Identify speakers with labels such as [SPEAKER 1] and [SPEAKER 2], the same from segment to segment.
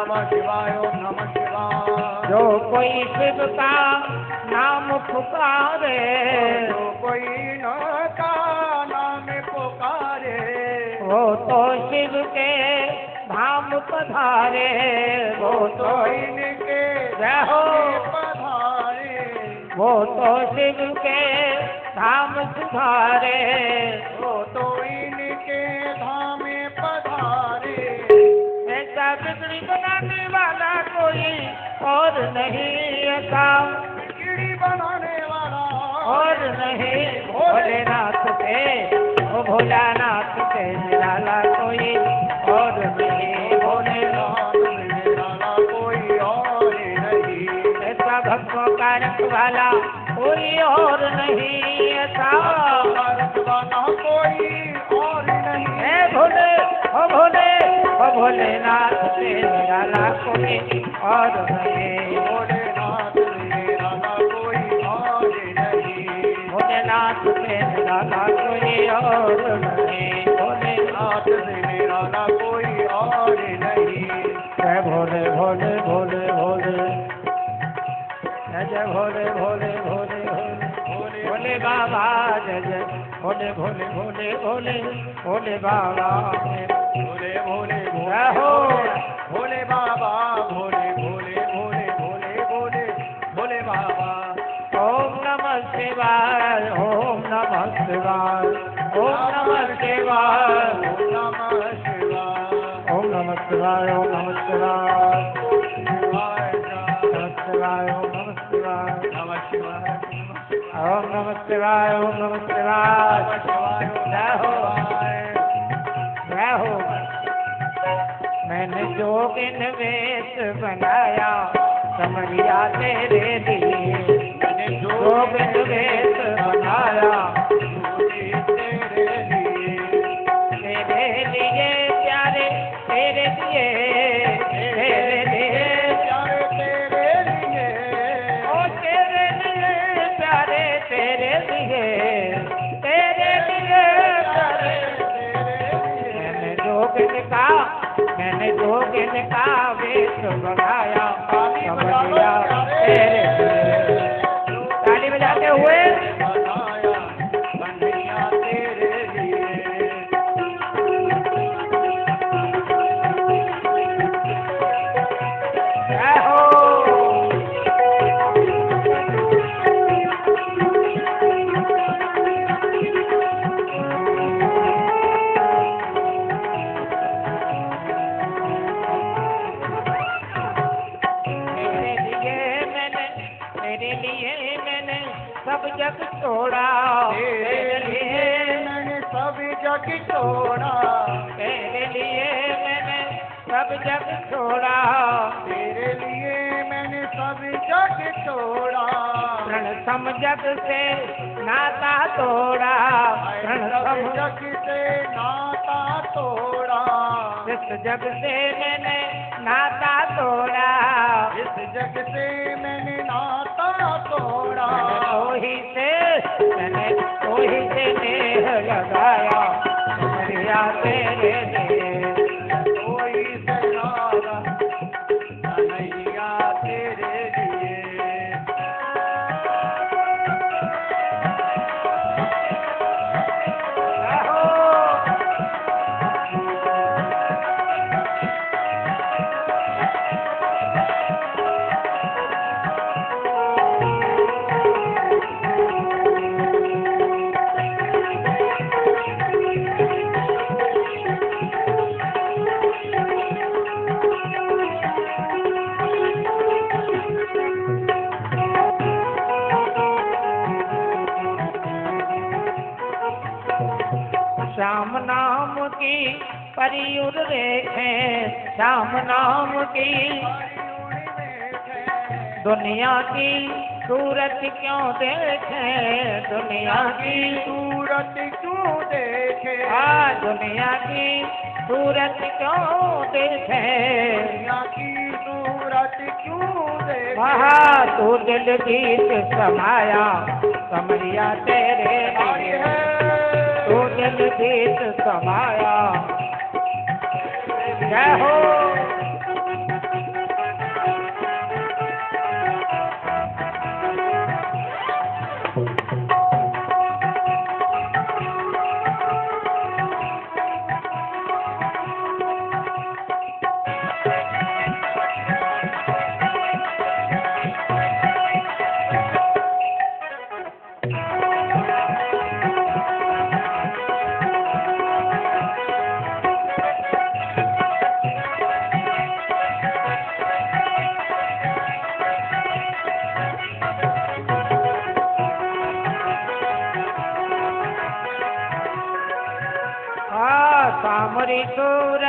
[SPEAKER 1] नमः शिवाय, ओम नमः शिवाय।
[SPEAKER 2] जो कोई शिव का नाम पुकारे,
[SPEAKER 1] जो कोई न का नाम पुकारे,
[SPEAKER 2] वो तो शिव के धाम पधारे,
[SPEAKER 1] वो तो इनके
[SPEAKER 2] जय हो।
[SPEAKER 1] पधारे,
[SPEAKER 2] वो तो शिव के धाम सुधारे,
[SPEAKER 1] वो तो इनके धाम पधारे।
[SPEAKER 2] ऐसा बिगड़ी बनाने वाला कोई और नहीं, ऐसा
[SPEAKER 1] बिगड़ी बनाने वाला
[SPEAKER 2] और नहीं। भोलेनाथ से, ओ भोलानाथ से निराला कोई और नहीं। भोलेनाथ
[SPEAKER 1] निराला कोई और नहीं,
[SPEAKER 2] ऐसा भक्तों का रखवाला कोई और नहीं, ऐसा
[SPEAKER 1] रखवाला कोई और नहीं।
[SPEAKER 2] है भोले, ओ भोले, ओ भोलेनाथ से निराला कोई और नहीं।
[SPEAKER 1] भोलेनाथ निराला कोई और नहीं,
[SPEAKER 2] भोलेनाथ से निराला कोई और नहीं।
[SPEAKER 1] भोलेनाथ निराला कोई और नहीं।
[SPEAKER 2] जय भोले भोले भोले भोले, जय भोले भोले भोले भोले भोले बाबा, जय जय भोले भोले भोले भोले भोले बाबा,
[SPEAKER 1] भोले भोले
[SPEAKER 2] जय हो।
[SPEAKER 1] भोले बाबा, भोले भोले भोले भोले भोले भोले बाबा।
[SPEAKER 2] ओम नमः शिवाय, ओम नमः शिवाय, ओम नमः शिवाय,
[SPEAKER 1] ओम नमः शिवाय,
[SPEAKER 2] ओम नमः शिवाय, ओम नमः शिवाय,
[SPEAKER 1] शिवाय
[SPEAKER 2] नमः शिवाय, ओम नमः शिवाय,
[SPEAKER 1] नमः शिवाय,
[SPEAKER 2] ओम नमः शिवाय, ओम नमः शिवाय, जय हो जय हो। मैंने जोगिन वेश बनाया कमरिया तेरे लिए, मैंने जोगिन वेश बनाया
[SPEAKER 1] तेरे लिए,
[SPEAKER 2] तेरे लिए प्यारे, तेरे लिए, तेरे लिए
[SPEAKER 1] प्यारे तेरे लिए,
[SPEAKER 2] ओ तेरे लिए प्यारे, तेरे लिए, तेरे लिए प्यारे। मैंने जोगिन का वेश बनाया कमरिया तेरे लिए। ताली बजाते हुए
[SPEAKER 1] बनाया कन्हैया तेरे लिए।
[SPEAKER 2] जय हो। तेरे लिए मैंने सब जग छोड़ा,
[SPEAKER 1] तेरे लिए मैंने सब जग छोड़ा,
[SPEAKER 2] तेरे लिए मैंने सब जग छोड़ा,
[SPEAKER 1] तेरे लिए मैंने सब जग छोड़ा।
[SPEAKER 2] रण सम जग से नाता तोड़ा, रण
[SPEAKER 1] सब
[SPEAKER 2] सम
[SPEAKER 1] जग से नाता तोड़ा,
[SPEAKER 2] इस जग से मैंने नाता तोड़ा,
[SPEAKER 1] इस जग से मैंने नाता तोड़ा।
[SPEAKER 2] मैंने कोई से नेह लगाया कमरिया तेरे लिए।
[SPEAKER 1] कोई से नाता कन्हैया तेरे लिए।
[SPEAKER 2] श्याम नाम की परियुर रेखें, श्याम नाम की दुनिया की सूरत क्यों देखें, दुनिया की
[SPEAKER 1] सूरत क्यों देखे,
[SPEAKER 2] दुनिया की सूरत क्यों देखें,
[SPEAKER 1] दुनिया की सूरत क्यों देखे।
[SPEAKER 2] वहाँ तू दिल गीत समाया कमरिया तेरे लिए, तू दिल गीत समाया। जय हो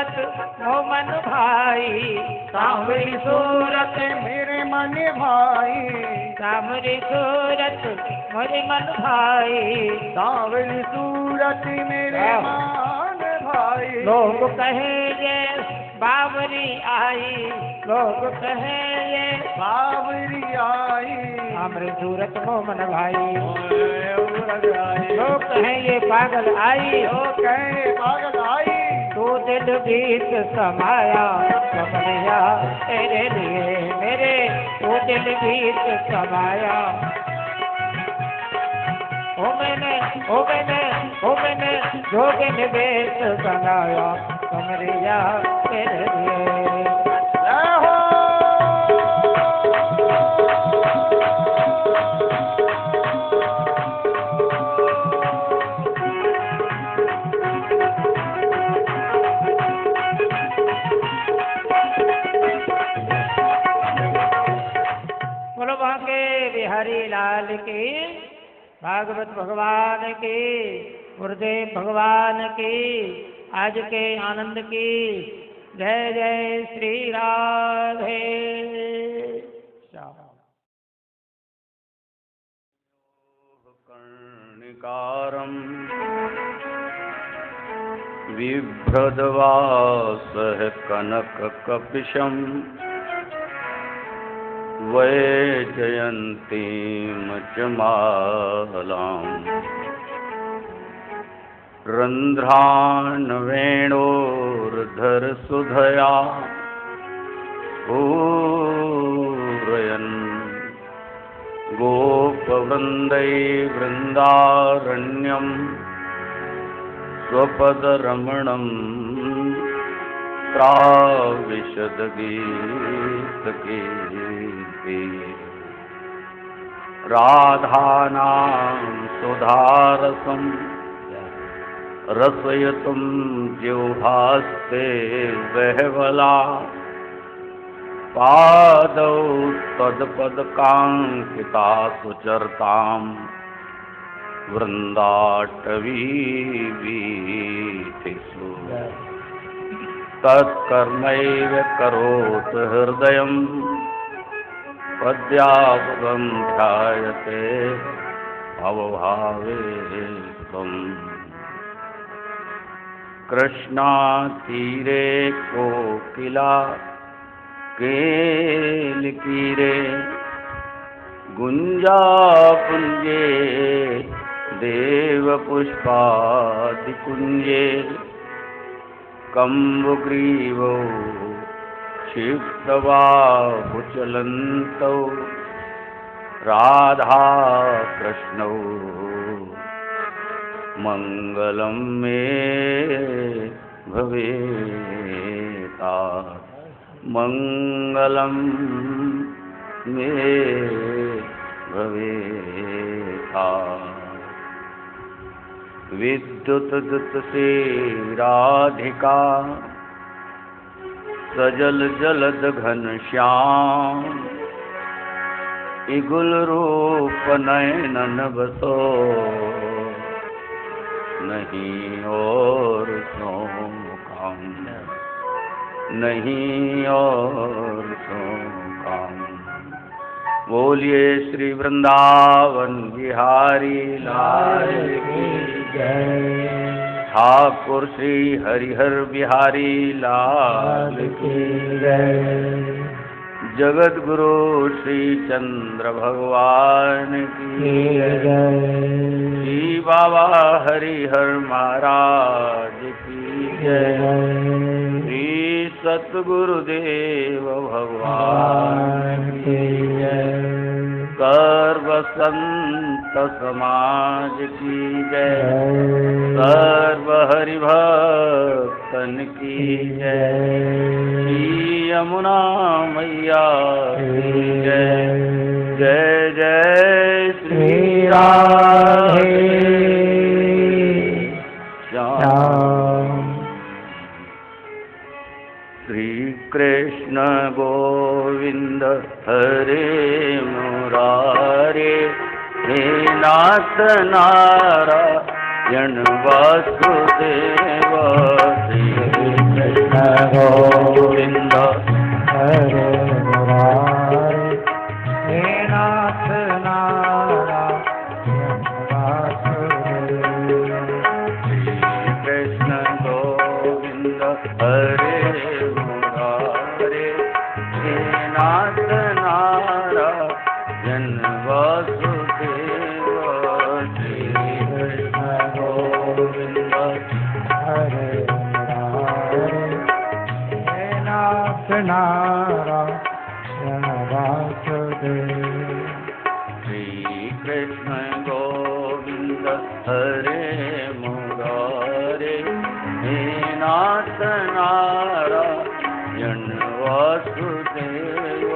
[SPEAKER 2] सूरत मोह मन भाई, सांवरी सूरत
[SPEAKER 1] मेरे मन भाई,
[SPEAKER 2] सांवरी सूरत मोरे मन भाई,
[SPEAKER 1] सांवरी सूरत मेरे मान भाई।
[SPEAKER 2] लोग कहे ये बावरी आई, लोग कहे ये
[SPEAKER 1] बावरी आई,
[SPEAKER 2] हमरे सूरत मोह मन भाई,
[SPEAKER 1] सूरत आई।
[SPEAKER 2] लोग कहे ये पागल आई,
[SPEAKER 1] लोग कहे पागल आई,
[SPEAKER 2] तू दिल गीत समाया कमरिया तेरे लिए मेरे, तू दिल गीत समाया। ओ मैंने जोगिन वेश बनाया कमरिया तेरे लिए।
[SPEAKER 1] जय हो।
[SPEAKER 2] बोलो वहाँ के बिहारी लाल की, भागवत भगवान की, गुरुदेव भगवान की, आज के आनंद की। जय जय श्री राधे श्याम।
[SPEAKER 3] कर्णिकारं बिभ्रद्वासः कनककपिशं वैजयन्तीं च मालाम् रन्ध्रान् वेणोर्धरसुधया पूरयन् गोपवृन्दै वृन्दारण्यं स्वपदरमणं प्राविशद्गीतकीर्ति राधानां सुधारसं रसयतुं जिह्वास्ते बहवला पादौ तत्पदकाङ्कितासु चरतां वृन्दाटवीवीथिषु तत्कर्मैव करोतु हृदयं पद्यापकं ध्यायते भवभावे त्वम् कृष्णातीरे कोकिला केलिकीरे गुञ्जापुञ्जे देवपुष्पादिकुञ्जे कम्बुग्रीवौ क्षिप्तबाहुचलन्तौ राधाकृष्णौ मङ्गलं मे भवेता मङ्गलं मे भवेता विद्युतदुतसे राधिका सजल जलद घनश्याम इगुल रूप नयनन बसो नहीं और सो काम नहीं और सो काम। बोलिए श्री वृंदावन बिहारी लाल की जय। ठाकुर श्री हरिहर बिहारी लाल की जय। जगत गुरु श्री चंद्र भगवान की जय। श्री बाबा हरिहर महाराज की जय। श्री सतगुरुदेव भगवान की जय। सर्व संत समाज की जय। सर्व हरिभक्तन की जय। श्री यमुना मैया की जय। जय जय श्री राधे श्याम। श्री कृष्ण गोविंद हरे मुरारे हे नाथ नारायण यन वासुदेव श्री
[SPEAKER 2] कृष्ण गोविंद
[SPEAKER 3] हरे
[SPEAKER 2] मुरारे हे नाथ नारायण वासुदेव
[SPEAKER 3] श्री कृष्ण गोविंद हरे मुरारे हे नाथ नारायण वासुदेव श्री कृष्ण गोविंद
[SPEAKER 2] हरे मुरारे हे नाथ नारायण वासुदेव
[SPEAKER 3] श्री कृष्ण गोविंद हरे मुरारे हे नाथ नारायण वासुदेव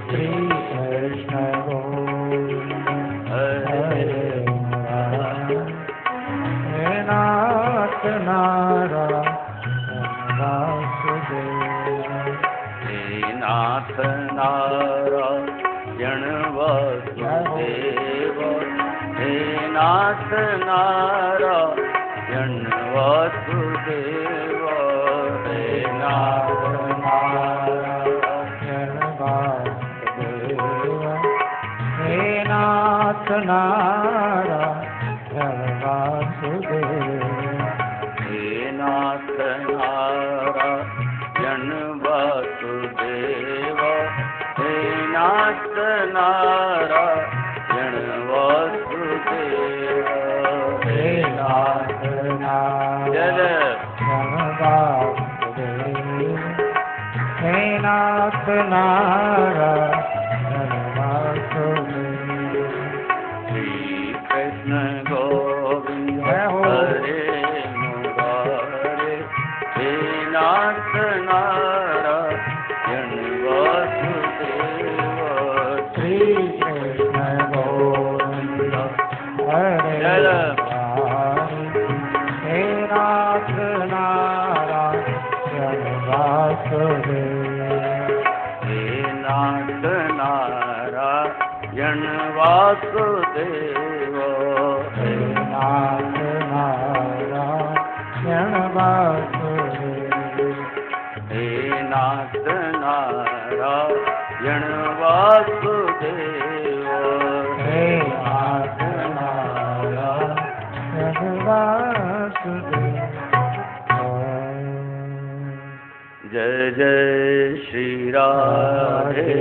[SPEAKER 2] श्री कृष्ण गोविंद
[SPEAKER 3] हरे
[SPEAKER 2] मुरारे हे नाथ नारायण वासुदेव
[SPEAKER 3] हे नाथ नारायण वासुदेव हे नाथ नारायण वासुदेव हे नाथ
[SPEAKER 2] नारायण वासुदेव हे नाथ नारायण वासुदेव
[SPEAKER 3] हे नाथ नारायण वासुदेव हे नाथ नारायण वासुदेव
[SPEAKER 2] हे नाथ नारायण वासुदेव हे नाथ नारायण वासुदेव
[SPEAKER 3] श्री कृष्ण गोविंद हरे मुरारे हे नाथ नारायण वासुदेव
[SPEAKER 2] श्री कृष्ण गोविंद हरे मुरारे हे नाथ नारायण वासुदेव
[SPEAKER 3] हे नाथ नारायण वासुदेव
[SPEAKER 2] हे नाथ नारायण वासुदेव
[SPEAKER 3] हे नाथ नारायण वासुदेव
[SPEAKER 2] हे नाथ नारायण वासुदेव
[SPEAKER 3] जय जय श्री राधे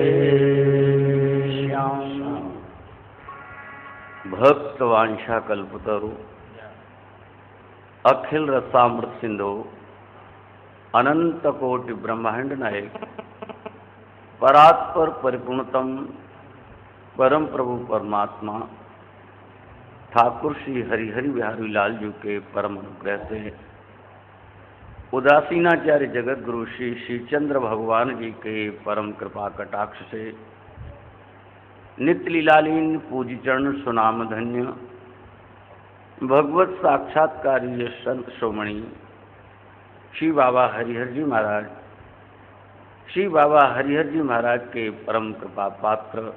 [SPEAKER 3] श्याम। भक्त वांछा कल्पतरु अखिल रसामृत सिंधु अनंत कोटि ब्रह्मांड नायक परात्पर परिपूर्णतम परम प्रभु परमात्मा ठाकुर श्री हरिहरि बिहारी लाल जी के परम अनुग्रह से उदासीनाचार्य जगत गुरु श्री श्रीचंद्र भगवान जी के परम कृपा कटाक्ष से नित्य लीलालीन पूज्य चरण सुनाम धन्य भगवत साक्षात्कारी संत श्रोमणी श्री बाबा हरिहर जी महाराज श्री बाबा हरिहर जी महाराज के परम कृपा पात्र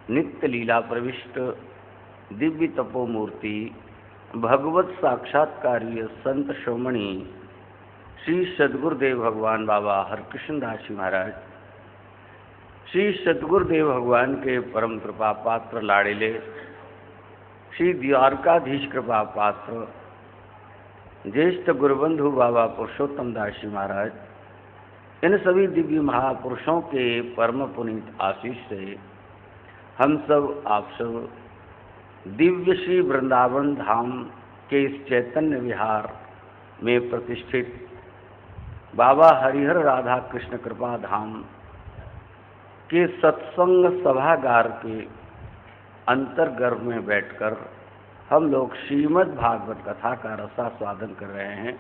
[SPEAKER 3] नित्य लीला प्रविष्ट दिव्य तपोमूर्ति भगवत साक्षात्कारी संत श्रोमणी श्री सद्गुरुदेव भगवान बाबा हरकृष्ण दास जी महाराज श्री सद्गुरुदेव भगवान के परम कृपा पात्र लाड़ेले श्री द्वारकाधीश कृपा पात्र ज्येष्ठ गुरुबंधु बाबा पुरुषोत्तम दास जी महाराज इन सभी दिव्य महापुरुषों के परम पुनीत आशीष से हम सब आप सब दिव्य श्री वृंदावन धाम के इस चैतन्य विहार में प्रतिष्ठित बाबा हरिहर राधा कृष्ण कृपा धाम के सत्संग सभागार के अंतर्गर्भ में बैठकर हम लोग श्रीमद् भागवत कथा का रसास्वादन कर रहे हैं।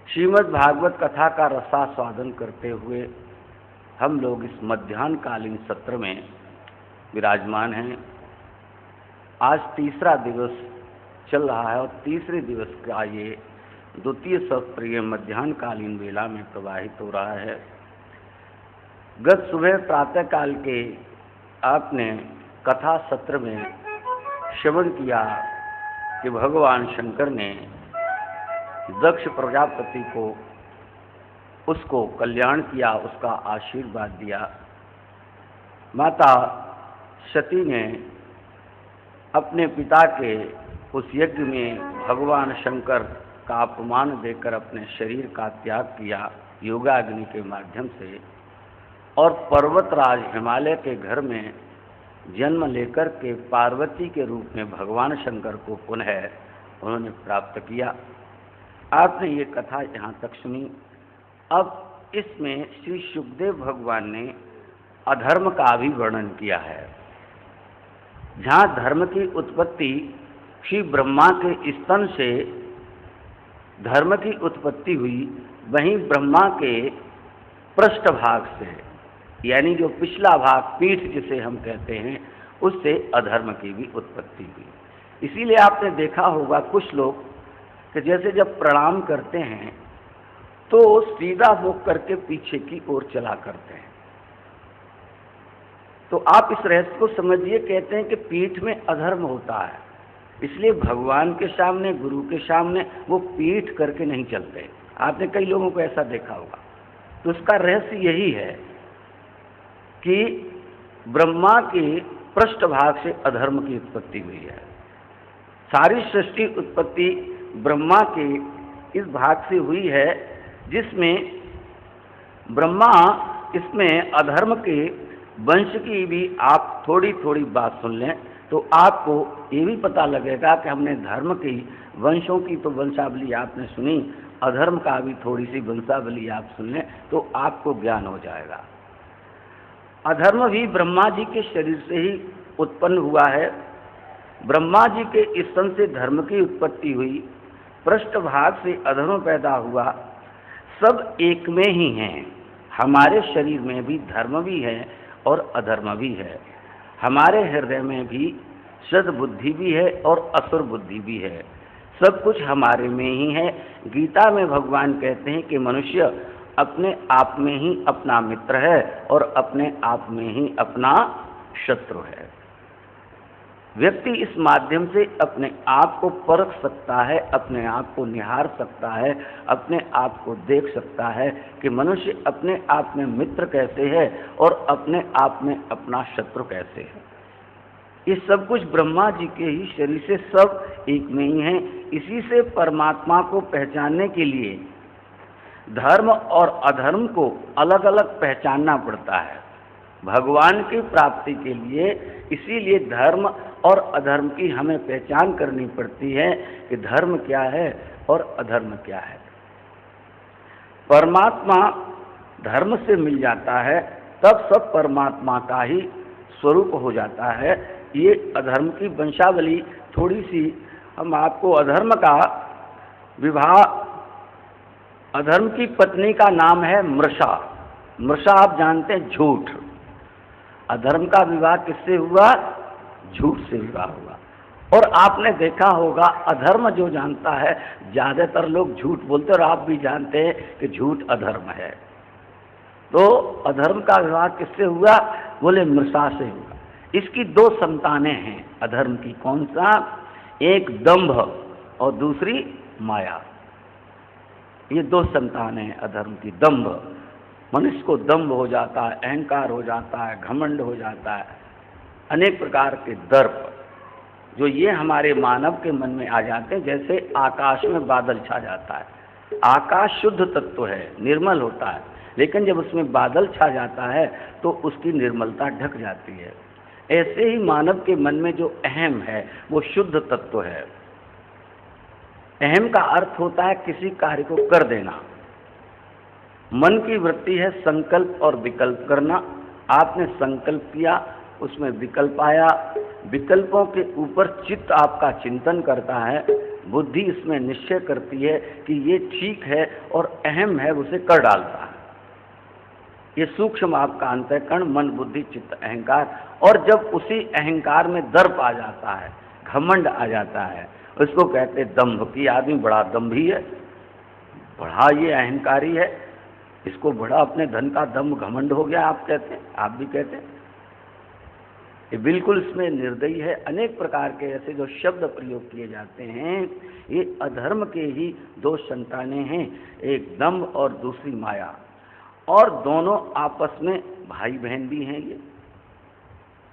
[SPEAKER 3] श्रीमद् भागवत कथा का रसास्वादन करते हुए हम लोग इस मध्याह्नकालीन सत्र में विराजमान हैं। आज तीसरा दिवस चल रहा है और तीसरे दिवस का ये द्वितीय सत्र ये मध्याह्नकालीन वेला में प्रवाहित हो रहा है। गत सुबह प्रातःकाल के आपने कथा सत्र में श्रवण किया कि भगवान शंकर ने दक्ष प्रजापति को उसको कल्याण किया, उसका आशीर्वाद दिया। माता सती ने अपने पिता के उस यज्ञ में भगवान शंकर का अपमान देकर अपने शरीर का त्याग किया योगाग्नि के माध्यम से, और पर्वतराज हिमालय के घर में जन्म लेकर के पार्वती के रूप में भगवान शंकर को पुनः उन्होंने प्राप्त किया। आपने ये कथा यहाँ तक सुनी। अब इसमें श्री शुकदेव भगवान ने अधर्म का भी वर्णन किया है। जहाँ धर्म की उत्पत्ति श्री ब्रह्मा के स्तन से धर्म की उत्पत्ति हुई, वहीं ब्रह्मा के पृष्ठभाग से, यानी जो पिछला भाग पीठ जिसे हम कहते हैं, उससे अधर्म की भी उत्पत्ति हुई। इसीलिए आपने देखा होगा कुछ लोग कि जैसे जब प्रणाम करते हैं तो सीधा मुख करके पीछे की ओर चला करते हैं। तो आप इस रहस्य को समझिए। कहते हैं कि पीठ में अधर्म होता है, इसलिए भगवान के सामने, गुरु के सामने वो पीठ करके नहीं चलते। आपने कई लोगों को ऐसा देखा होगा। तो उसका रहस्य यही है कि ब्रह्मा के पृष्ठभाग से अधर्म की उत्पत्ति हुई है। सारी सृष्टि उत्पत्ति ब्रह्मा के इस भाग से हुई है, जिसमें ब्रह्मा, इसमें अधर्म के वंश की भी आप थोड़ी थोड़ी बात सुन लें तो आपको ये भी पता लगेगा कि हमने धर्म की वंशों की तो वंशावली आपने सुनी, अधर्म का भी थोड़ी सी वंशावली आप सुन लें तो आपको ज्ञान हो जाएगा। अधर्म भी ब्रह्मा जी के शरीर से ही उत्पन्न हुआ है। ब्रह्मा जी के स्तन से धर्म की उत्पत्ति हुई, पृष्ठभाग से अधर्म पैदा हुआ। सब एक में ही हैं। हमारे शरीर में भी धर्म भी है और अधर्म भी है। हमारे हृदय में भी सद्बुद्धि भी है और असुर बुद्धि भी है। सब कुछ हमारे में ही है। गीता में भगवान कहते हैं कि मनुष्य अपने आप में ही अपना मित्र है और अपने आप में ही अपना शत्रु है। व्यक्ति इस माध्यम से अपने आप को परख सकता है, अपने आप को निहार सकता है, अपने आप को देख सकता है कि मनुष्य अपने आप में मित्र कैसे है और अपने आप में अपना शत्रु कैसे है। ये सब कुछ ब्रह्मा जी के ही शरीर से सब एक में ही है। इसी से परमात्मा को पहचानने के लिए धर्म और अधर्म को अलग अलग पहचानना पड़ता है। भगवान की प्राप्ति के लिए इसीलिए धर्म और अधर्म की हमें पहचान करनी पड़ती है कि धर्म क्या है और अधर्म क्या है। परमात्मा धर्म से मिल जाता है तब सब परमात्मा का ही स्वरूप हो जाता है। ये अधर्म की वंशावली थोड़ी सी हम आपको, अधर्म का विवाह, अधर्म की पत्नी का नाम है मृषा। मृषा आप जानते हैं झूठ। अधर्म का विवाह किससे हुआ? झूठ से विवाह हुआ। और आपने देखा होगा अधर्म जो जानता है, ज्यादातर लोग झूठ बोलते, और आप भी जानते हैं कि झूठ अधर्म है। तो अधर्म का विवाह किससे हुआ? बोले मृषा से हुआ। इसकी दो संतानें हैं अधर्म की। कौन सा? एक दंभ और दूसरी माया। ये दो संतानें हैं अधर्म की। दंभ, मनुष्य को दंभ हो जाता है, अहंकार हो जाता है, घमंड हो जाता है, अनेक प्रकार के दर्प जो ये हमारे मानव के मन में आ जाते हैं। जैसे आकाश में बादल छा जाता है। आकाश शुद्ध तत्व है, निर्मल होता है, लेकिन जब उसमें बादल छा जाता है तो उसकी निर्मलता ढक जाती है। ऐसे ही मानव के मन में जो अहम है वो शुद्ध तत्व है। अहम का अर्थ होता है किसी कार्य को कर देना। मन की वृत्ति है संकल्प और विकल्प करना। आपने संकल्प किया, उसमें विकल्प आया, विकल्पों के ऊपर चित्त आपका चिंतन करता है, बुद्धि इसमें निश्चय करती है कि ये ठीक है और अहम है, उसे कर डालता है। ये सूक्ष्म आपका अंतःकरण, मन, बुद्धि, चित्त, अहंकार। और जब उसी अहंकार में दर्प आ जाता है, घमंड आ जाता है, उसको कहते हैं दंभ। की आदमी बड़ा दंभी है, बड़ा ये अहंकारी है, इसको बड़ा अपने धन का दम्भ घमंड हो गया। आप कहते हैं, आप भी कहते हैं। ये बिल्कुल इसमें निर्दयी है। अनेक प्रकार के ऐसे जो शब्द प्रयोग किए जाते हैं, ये अधर्म के ही दो संतानें हैं, एक दंभ और दूसरी माया, और दोनों आपस में भाई बहन भी हैं। ये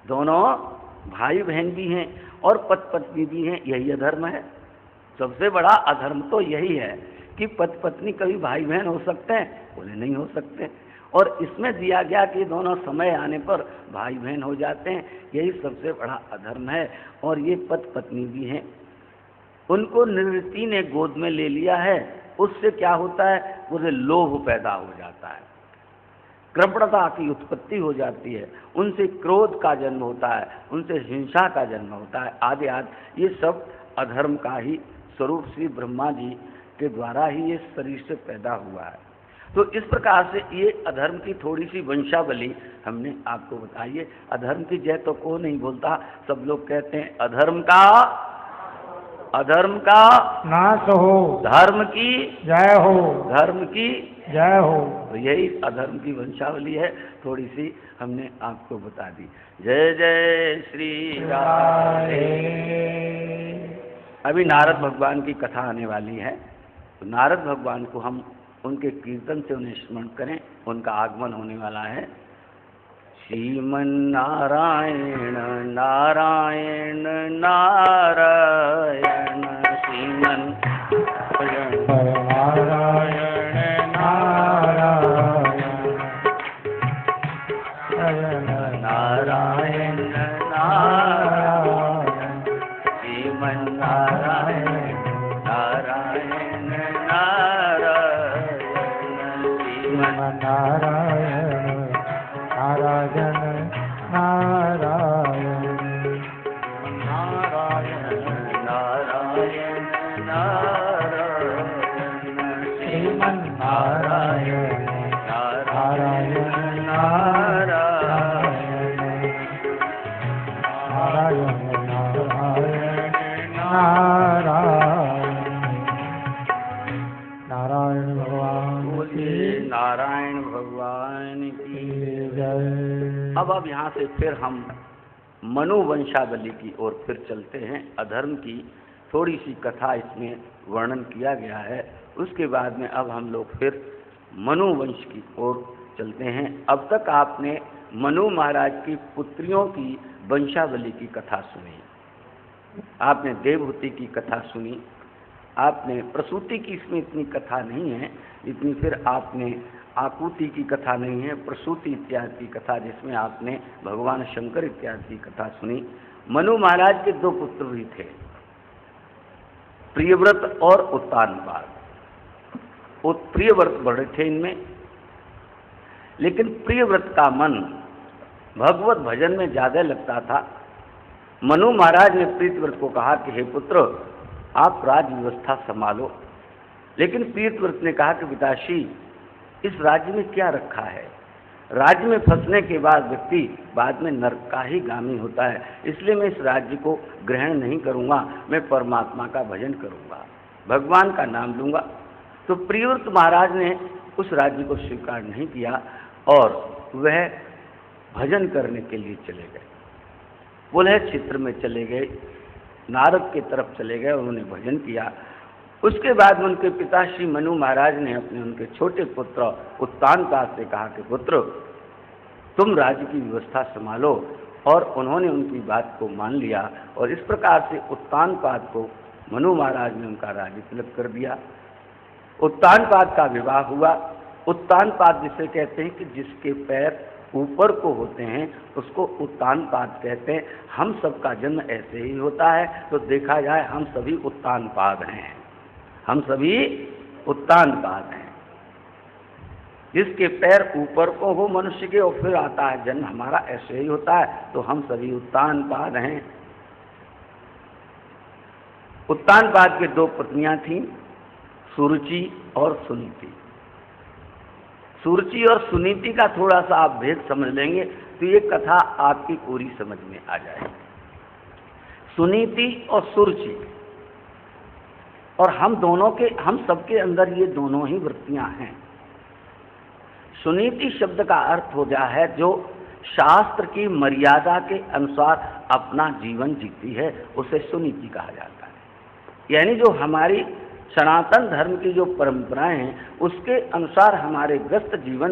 [SPEAKER 3] दोनों भाई बहन भी हैं और पति पत्नी भी हैं। यही अधर्म है। सबसे बड़ा अधर्म तो यही है कि पति पत्नी कभी भाई बहन हो सकते हैं, बोले नहीं हो सकते। और इसमें दिया गया कि दोनों समय आने पर भाई बहन हो जाते हैं, यही सबसे बड़ा अधर्म है। और ये पति पत्नी भी हैं। उनको निवृत्ति ने गोद में ले लिया है, उससे क्या होता है, उसे लोभ पैदा हो जाता है, कृपणता की उत्पत्ति हो जाती है, उनसे क्रोध का जन्म होता है, उनसे हिंसा का जन्म होता है, आदि आदि। ये सब अधर्म का ही स्वरूप श्री ब्रह्मा जी के द्वारा ही ये शरीर से पैदा हुआ है। तो इस प्रकार से ये अधर्म की थोड़ी सी वंशावली हमने आपको बताई है। अधर्म की जय तो को नहीं बोलता, सब लोग कहते हैं अधर्म का
[SPEAKER 2] नाश हो,
[SPEAKER 3] धर्म की
[SPEAKER 2] जय हो,
[SPEAKER 3] धर्म की
[SPEAKER 2] जय हो।
[SPEAKER 3] तो यही अधर्म की वंशावली है, थोड़ी सी हमने आपको बता दी। जय जय श्री राधे। अभी नारद भगवान की कथा आने वाली है, तो नारद भगवान को हम उनके कीर्तन से उन्हें स्मरण करें। उनका आगमन होने वाला है। श्रीमन नारायण नारायण नारायण श्रीमन
[SPEAKER 2] नारायण नारायण
[SPEAKER 3] नारायण नारायण श्रीमन नारायण नारायण नारायण श्रीमन
[SPEAKER 2] नारायण नारायण नारायण
[SPEAKER 3] नारायण नारायण श्रीमन नारायण नारायण नारायण
[SPEAKER 2] नारायण भगवान
[SPEAKER 3] नारायण भगवान की
[SPEAKER 2] जय।
[SPEAKER 3] अब यहाँ से फिर हम मनुवंशावली की ओर फिर चलते हैं। अधर्म की थोड़ी सी कथा इसमें वर्णन किया गया है। उसके बाद में अब हम लोग फिर मनुवंश की ओर चलते हैं। अब तक आपने मनु महाराज की पुत्रियों की वंशावली की कथा सुनी, आपने देवहूति की कथा सुनी, आपने प्रसूति की इसमें इतनी कथा नहीं है, इतनी फिर आपने आकुति की कथा नहीं है, प्रसूति इत्यादि की कथा जिसमें आपने भगवान शंकर इत्यादि की कथा सुनी। मनु महाराज के दो पुत्र भी थे, प्रियव्रत और उत्तानपाद। प्रियव्रत बड़े थे इनमें, लेकिन प्रियव्रत का मन भगवत भजन में ज्यादा लगता था। मनु महाराज ने प्रीतव्रत को कहा कि हे पुत्र, आप राज व्यवस्था संभालो। लेकिन प्रीतव्रत ने कहा कि पिताश्री, इस राज्य में क्या रखा है, राज्य में फंसने के बाद व्यक्ति बाद में नरक का ही गामी होता है, इसलिए मैं इस राज्य को ग्रहण नहीं करूंगा, मैं परमात्मा का भजन करूंगा, भगवान का नाम लूंगा। तो प्रियव्रत महाराज ने उस राज्य को स्वीकार नहीं किया और वह भजन करने के लिए चले गए, पुलह क्षेत्र में चले गए, नारद के तरफ चले गए, उन्होंने भजन किया। उसके बाद उनके पिता श्री मनु महाराज ने अपने उनके छोटे पुत्र उत्तानपाद से कहा कि पुत्र, तुम राज्य की व्यवस्था संभालो, और उन्होंने उनकी बात को मान लिया। और इस प्रकार से उत्तानपाद को मनु महाराज ने उनका राज्य तिलक कर दिया। उत्तानपाद का विवाह हुआ। उत्तानपाद जिसे कहते हैं कि जिसके पैर ऊपर को होते हैं उसको उत्तानपाद कहते हैं। हम सबका जन्म ऐसे ही होता है, तो देखा जाए हम सभी उत्तानपाद हैं, हम सभी उत्तानपाद हैं। जिसके पैर ऊपर को हो मनुष्य के और फिर आता है जन्म, हमारा ऐसे ही होता है, तो हम सभी उत्तानपाद हैं। उत्तानपाद के दो पत्नियां थीं, सुरुचि और सुनीति। सुरुचि और सुनीति का थोड़ा सा आप भेद समझ लेंगे तो ये कथा आपकी पूरी समझ में आ जाएगी। सुनीति और सुरुचि, और हम सबके अंदर ये दोनों ही वृत्तियां हैं। सुनीति शब्द का अर्थ हो गया है जो शास्त्र की मर्यादा के अनुसार अपना जीवन जीती है, उसे सुनीति कहा जाता है। यानी जो हमारी सनातन धर्म की जो परंपराएं हैं उसके अनुसार हमारे ग्रस्त जीवन